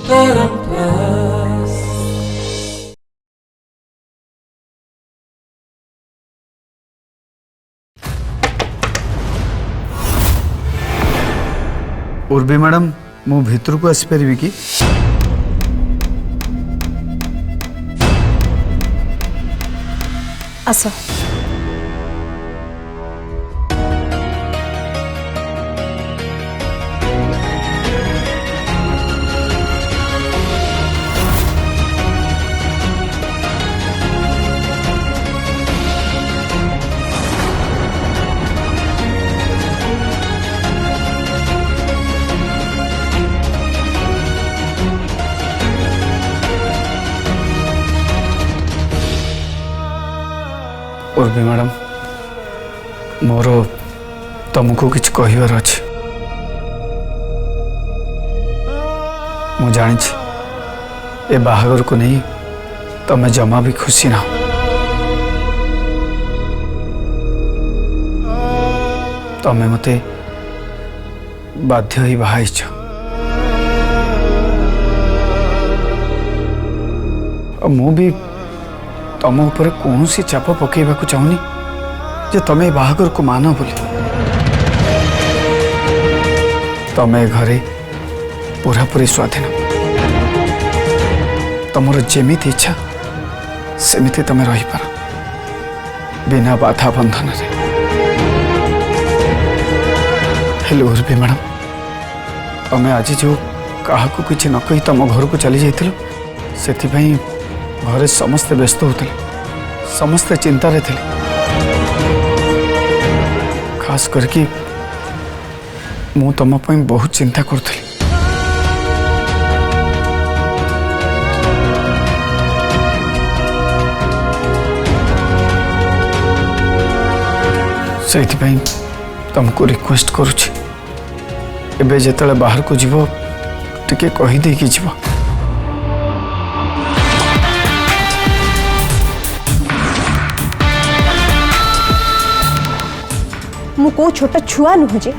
Urvi madam मु भितर को आसपारि कि आस उर्वी मैडम मोर तुमको किछ कहबार अछि मु जानी ए बाहागर को नहीं तमें जमा भी खुशी ना तमें मते बाध्य ही बाहाइछ मु भी तम ऊपर कौन सी चाप पकेबा को चाहूनी जे तमें बाहागर को मान बोली तमें घरे पूरा पूरी स्वाधीन तमर जेमिति इच्छा सेमिति तमें रही पार बिना बाधा बंधन रे हेलो उर्वी मैडम तमें आज जो कहा किसी न कही तम घर को चली जाइथिलो सेथिपई घरे समस्ते व्यस्त होते समस्ते चिंता रे थे खास करके मु तुम बहुत चिंता करुली से तुमको रिक्वेस्ट करुच्ची एबे जेतले बाहर को जीव टिके कही दे कि जीव मु को छोट छुआ नुह जे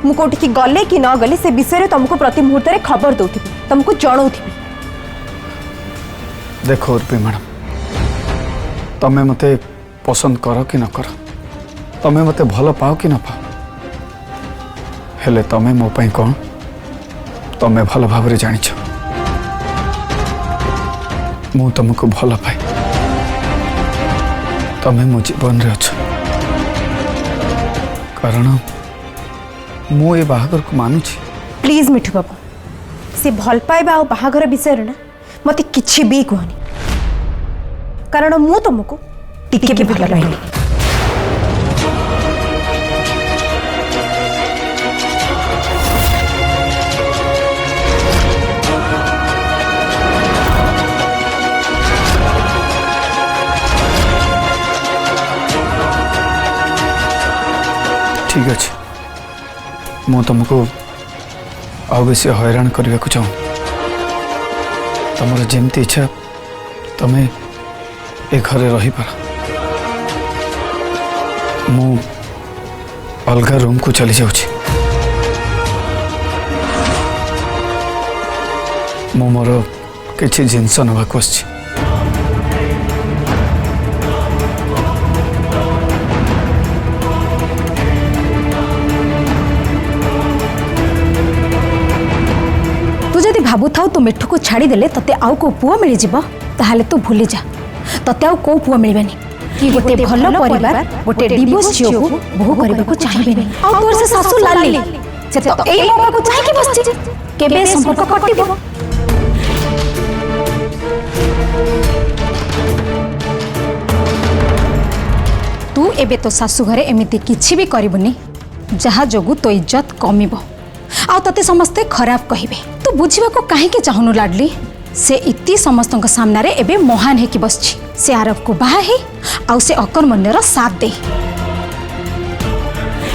मु कोठी गले कि न गले से विषय तुमको प्रति मुहूर्त रे खबर दउथि तुमको जणाउथि देखो उर्वी मैडम तमें मते पसंद कर कि न कर तमें मते भल पाओ कि न पाओ हेले तमें मो पई कौन तमें भल भाव जानिछ मु तुमको भल पाए तमें मो जीवन रे अछ कारण मु ए बाहागर को मानुची प्लीज मिठू बाबू से भल पाइबा आ बाहागर विषय ना मते किछि भी कहनी कारण मु तुमको टिके भी भल पाइनी ठीक अच्छे मु तुमको आउ बेसी हैरान करने को चाहूँ तुमर जमती इच्छा तमें ए घरे रही पार मु अलगा रूम को चली जाऊँ मु मोर किसी जिनस नवाक आसी भाबु थाउ तू मिठू को छाड़ी देले तते आउ को पुआ मिल जिवो ताहाले तू भूली जा तते आउ को पुआ मिलबेनी कि गोटे भल परिवार गोटे डिवोर्स झियो को बहु करबा को चाहिबेनी आ तोर से सासु लाली से तो एई मौका को चाहि के बसछि केबे संपर्क कटिबो तू एबे तो सासु घरे एमिति किछि भी करबुनी जहा जोगु तो इज्जत कमिबो आ तते समस्ते खराब कहिबे तू बुझिबा को काहे के चाहनु लाडली से इति समस्त सामना रे एबे महान है कि बसछि से आरब को बाहा है आ से अकर्मण्य रो साथ दे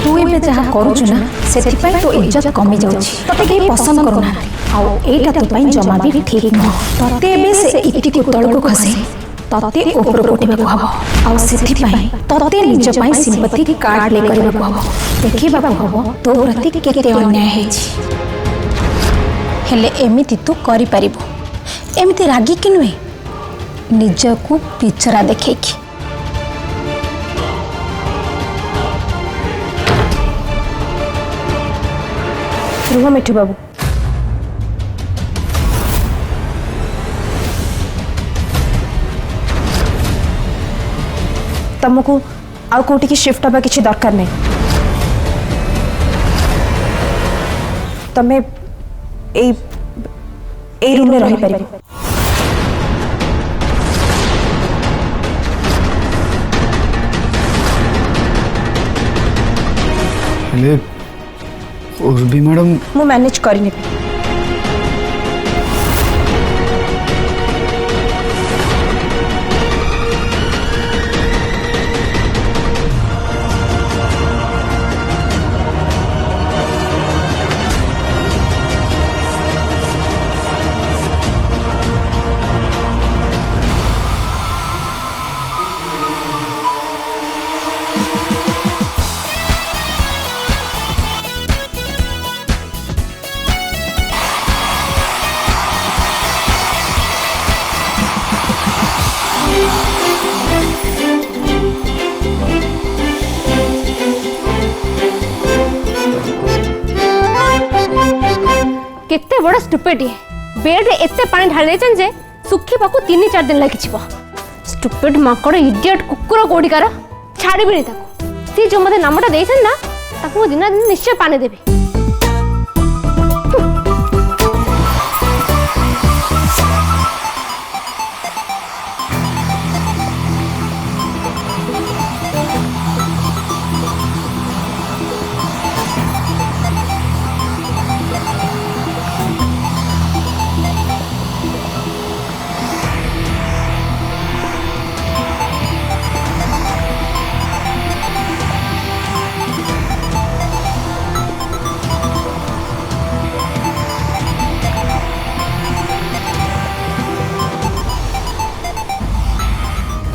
तू एबे जहा करूछु ना सेति पई तो इज्जत कमी जाउछि तते के पसंद करू ना आ एटा तो पई जमा भी ठीक न तते एबे से इति को तळ को खसे तते ऊपर कोटिबा को हबो आ सेति पई तते निज पई सिंपैथी कार्ड ले करबा को हबो देखिबा को हबो तो प्रति केते अन्याय है छी हेले एमिति तू करि परिबो एमिति रागी कि नुहे निजकू पिचरा देखेकी। रुह मिठू बाबू, तुमको आउ कौटी की शिफ्ट हवा किसी दरकार नहीं। तमें ए रूम में रही पारि। हेले उर्वी मैडम मु मैनेज करनी। केते बड़ा स्टुपिड है बेड रे एते पानी ढाल देछन जे सुखी पाकू 3-4 दिन लागि छिबो। स्टुपिड माकड़ इडियट कुकुर कोडिकार छाड़ी बिनी ताको सी जो मते नामटा देछन ना ताको दिन दिन निश्चय पानी देबी।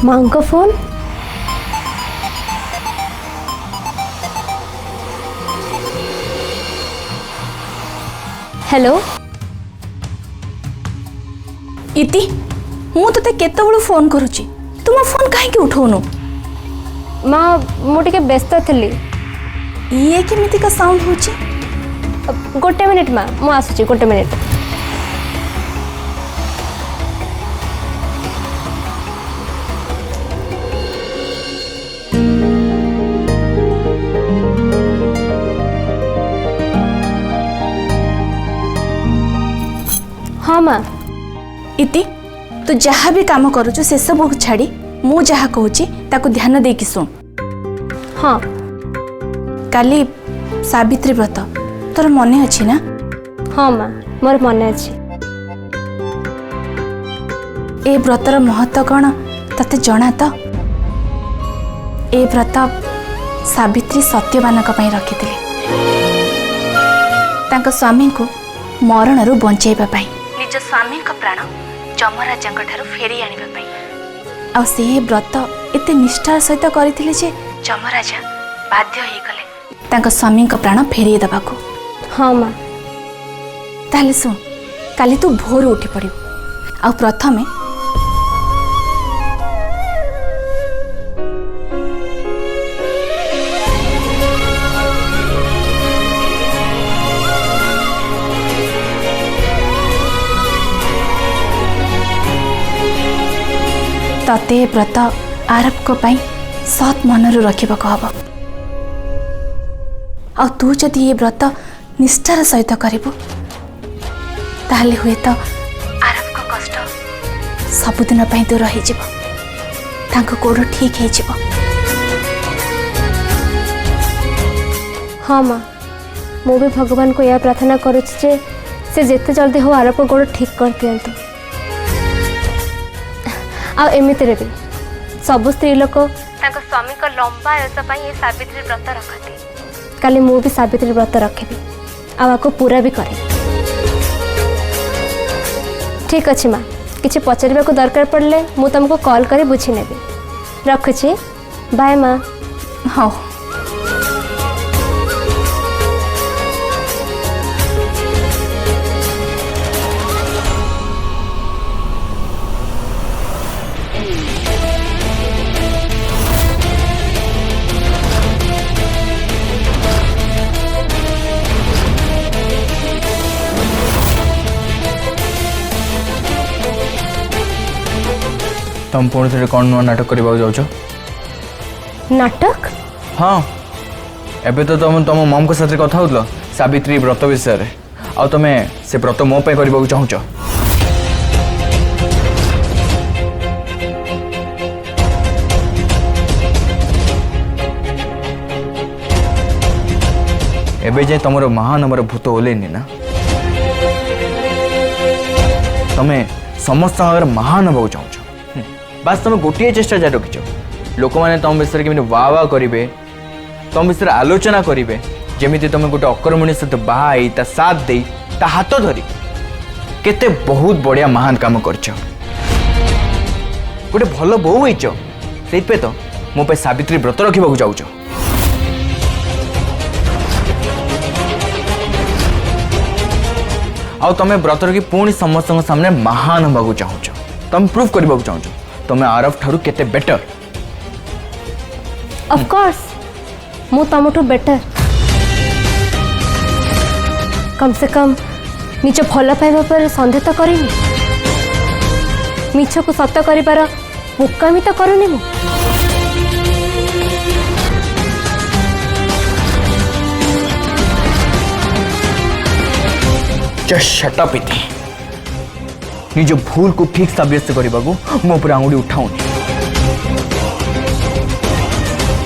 मां का फोन। हेलो इति मु तते केते बळु फोन करूची तुम फोन काहे के उठौनो। मां मो टिके व्यस्त थली। ये केमिति का साउंड होची। गोटे मिनिट मां मु आसुची गोटे मिनिट। हाँ माँ इति तू जहाँ भी काम करूचु से सब को छाड़ी मु जहाँ कहूची ताको ध्यान देकी सुन। हाँ काली सावित्री व्रत तोर मने अछि ना। हाँ माँ मोर मन अच्छी। ए व्रतर महत्व कौन तते जना तो। ए व्रत सावित्री सत्यवान रखिथिले तांको स्वामी को मरणरू बंचाइबा पाई निज स्वामी को प्राण जमराजा फेरी आने आ से व्रत एते निष्ठार सहित करथिले जे जमराजा बाध्य हो गले तांको स्वामी को प्राण फेरी दबाको। हाँ माँ ताले सुन काली तू भोर उठी पड़िबू आ प्रथमे तते व्रत आरब को पाई सत मनरू रखा हम आ तू जदि ये व्रत निष्ठार सहित करिबु ताहले हुए तो आरब को कष्ट सबुदिन पाई दूर हो जिवो तांको गोड़ ठीक हो जिवो। हाँ माँ मु भी भगवान को यह प्रार्थना करुच्ची जे से जेते जल्दी हो आरब को गोड़ ठीक कर दियंतु। आ एमितिरे भी सबु स्त्री लोक तांको स्वामी को लंबा आयुष पाई ये सावित्री व्रत रखती। काली मु भी सावित्री व्रत रखिबी आपको पूरा भी करे। ठीक अच्छे माँ किसी पचार को दरकार पड़े मु तुमको कॉल कर बुझी नेबी। रखुची बाय माँ। हाँ तुम पुणी थे कौन नुआ नाटक करने जाऊच? नाटक? हाँ एबे तो तुम तुम मम को साथ कथा होतलो सावित्री व्रत विषय रे आ तुम से व्रत मो पे करबा चाहूच? एबे जे तुमर महानमर भूत ओलेनी ना तमें समस्त महान हवा चाहूच बास तुम गोटे चेष्टा जारी रखिच लोक मैंने तुम विषय केमी वाह वाह करेंगे तुम विषय आलोचना करेंगे जमी तुम गोटे अकर्मणी सहित बाई ता साथ दे ता हाथ धरी केते बहुत बढ़िया महान काम करछ गोटे भल बो होइछ सेइपे तो मो पे सावित्री व्रत रखिबाकू जाउछ आउ तमें व्रत रखी पुणी समस्त सामने महान हवा चाहूच तुम प्रूव करने चाहूच तुम आरफ ठारू केते बेटर ऑफ कोर्स मु तमठू बेटर कम से कम निज भल पाइबा पर सन्देह तो करेनि मिछ को सत करिबार बोकामी तो करूनी मु जस्ट शट अप इति निज भूल को ठीक साब्यस्त करने को मो पर आंगुड़ी उठाऊनी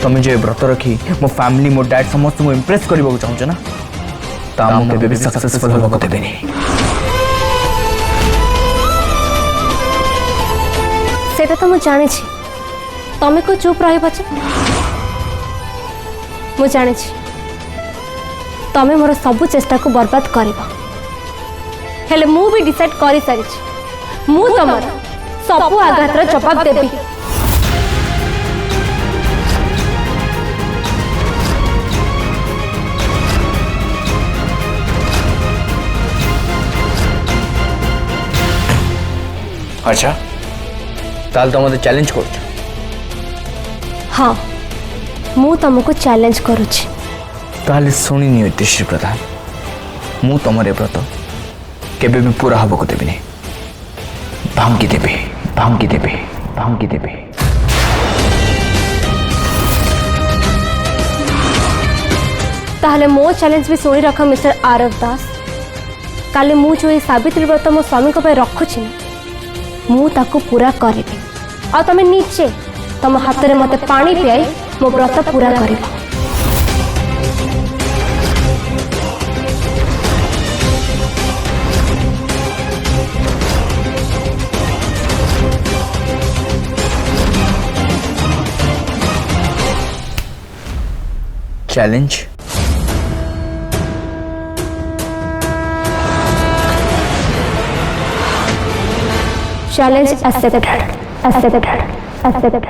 तुम जो व्रत रखी मो फैमिली मो डैड समस्त को इम्प्रेस करने को चाहूच ना ता मो केबे भी सक्सेसफुल होबा को देबेनी सेटा तो मु जाने छी तमे को चुप रही बच मु जाने छी तमे मोर सब चेष्टा को बर्बाद करबो हेले मु भी डिसाइड करि सारी छी मु तमर सब आघातर जवाब देबी अच्छा ताल तो मते चैलेंज कर हाँ मु तुमको चैलेंज करुछि ताले सुनी नहीं होती श्री प्रधान मु तुमरे व्रत केबे भी पूरा हबो को देबिनी भांगी देबे भांगी देबे भांगी देबे ताहले मो चैलेंज भी सुनी रख मिस्टर आरव दास काले मु जो सावित्री व्रत मो स्वामी को पे रखुछि मु ताको पूरा करिबे आ तमे नीचे तम हाथ रे मते पानी पियाई मो व्रत पूरा करिबो challenge challenge accepted accepted accepted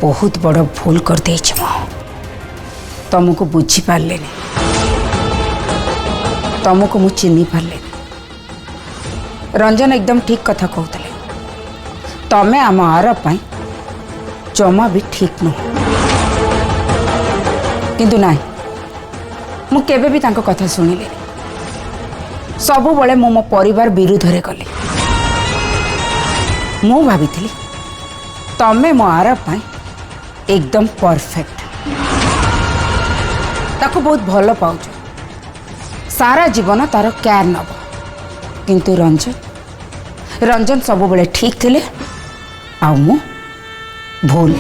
बहुत बड़ भूल कर दे तुमको बुझी पारे तुमको मु चिन्ह पारे रंजन एकदम ठीक कथा कहते तमें आम आरब जमा भी ठीक नुह किंतु ना मु केबे भी तांको कथा शुणिले सबु बळे मो परिवार विरुद्ध रे गले मु भाभी तमें मो आरब एकदम परफेक्ट ताको बहुत भल पाउछ सारा जीवन तार केयर नब किंतु रंजन रंजन सब बेले ठीक थिले आउ मु भूल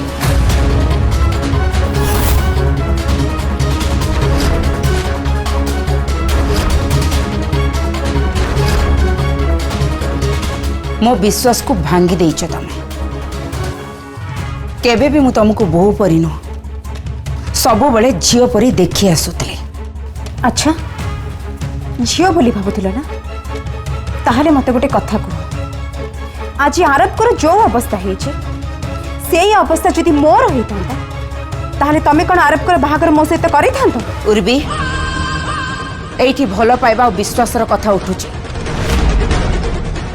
मो विश्वास को भांगी देइछ तमे केबे भी मु तुमको बहु परी न सब बड़े झियो परी देखी आसुतले। अच्छा झील बोली भावुल ना ताहले मते गोटे कथा कह आज आरब जो अवस्था से अवस्था जदि मोर होता ताहले तमे कौन आरब बाहागर मो सहित कर उर्वी एठी भल पाइबा और विश्वासर कथा उठुची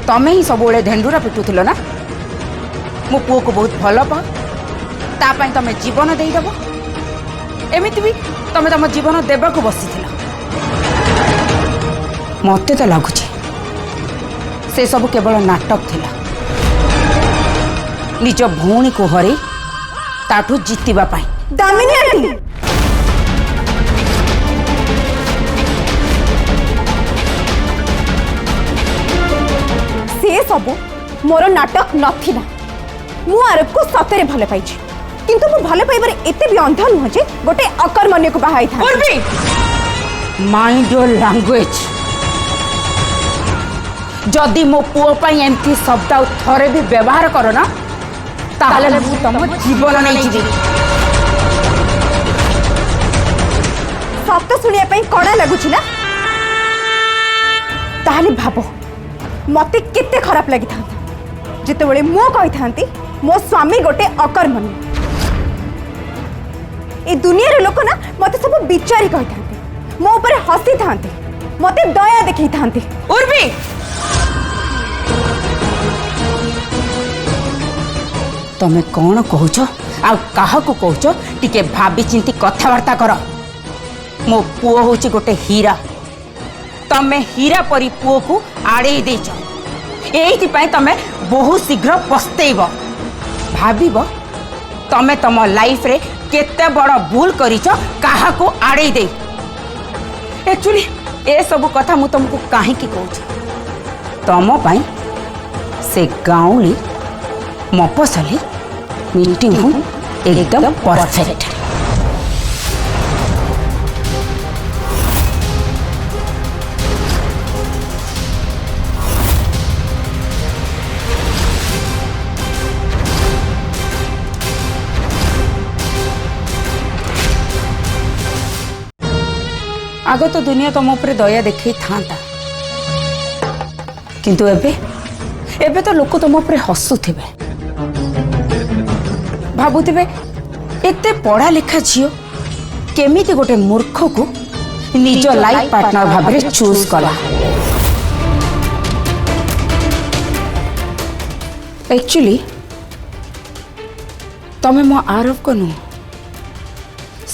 तमे ही सब धेंडुरा पिटुथिल ना मो पुओ को बहुत भल पा तापाई तमे जीवन देदेव एमिति भी तमे तम जीवन देवा को बसी मते तो लगुच से सब केवल नाटक थिला निज भौणी को हरे ताठू जीतिबा पाई। दामिनी आंटी से सब मोर नाटक नथिला मु आरब को सतरे भल पाई किंतु मु भल पाइबार एते भी अंध नुह जे गोटे अकर्मण्य को बाहाई था। माइंड योर लैंग्वेज जदि मो पुओ पाई एमती शब्द थरे भी व्यवहार करो ना ताहले मु तम जीवन नहीं जीवी। सत शुणिया कड़ा लगुच ना ताहले भाव मते केते खराब लगी था जिते मु कही था मो स्वामी गोटे अकर्मण्य ए दुनिया रे लोक ना मते सब विचारी कही था मो ऊपर हसी था मते दया देखी था। उर्वी तमे कौन कहूच आ काहा को कहूच टिके भाबी चिंती कथबार्ता कर। मो पुओ होची गोटे हीरा तमे हीरा परी पुओ को आड़े देच एथि पई तमे बहुत शीघ्र पस्तेइब भाबिब तमे तम लाइफ रे केते बड़ भूल करिच काहा को आड़े दे। एक्चुअली ए सब कथा मु तुमको काहे की कहूच तम पई से गाउली मफसली मीटिंग हूँ एकदम परफेक्ट। आग तो दुनिया तुम ऊपर दया देखी था किंतु एबे तो लोक तुम ऊपर हसुथिबे भाबुथिबे एते पढ़ा लिखा झियो केमिति गोटे मूर्ख को निज लाइफ पार्टनर भाबरे चूज कला। एक्चुअली तमे मो आरोप को नु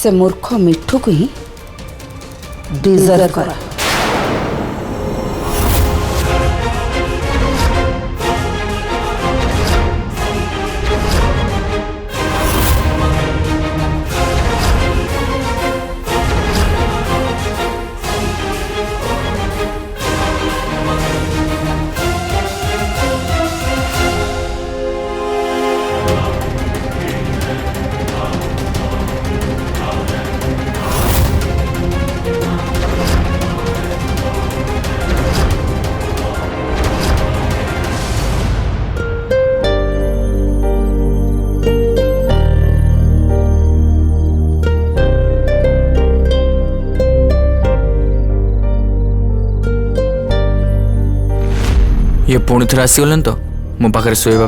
से मूर्ख मिठू को ही डिजर्व करा। ये पुणी थोड़ा आसीगलन तो मो पाखे शोवा।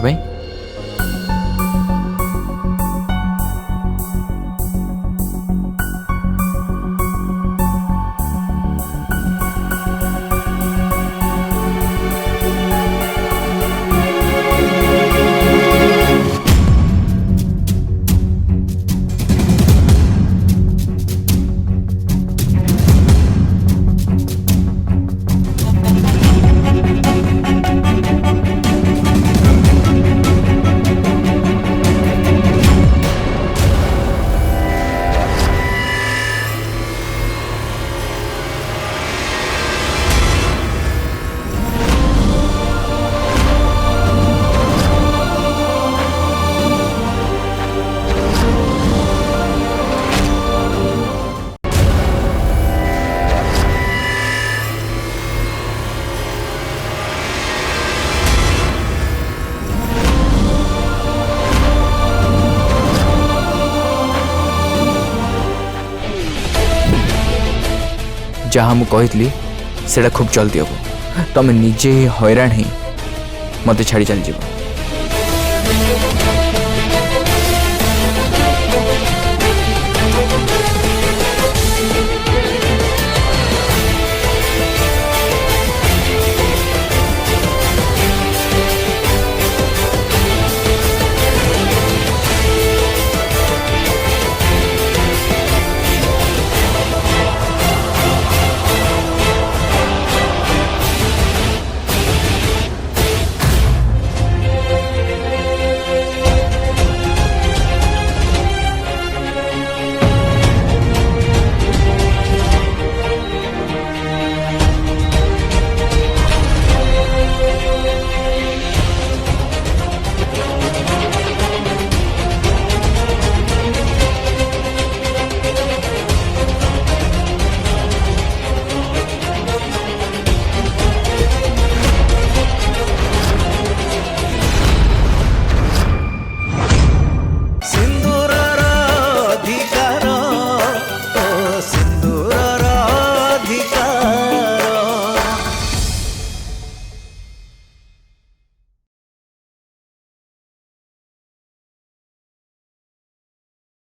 जहाँ मुझे कही से खूब जल्दी हम तुम निजे ही हैरान ही मत छाड़ी चल जाओ।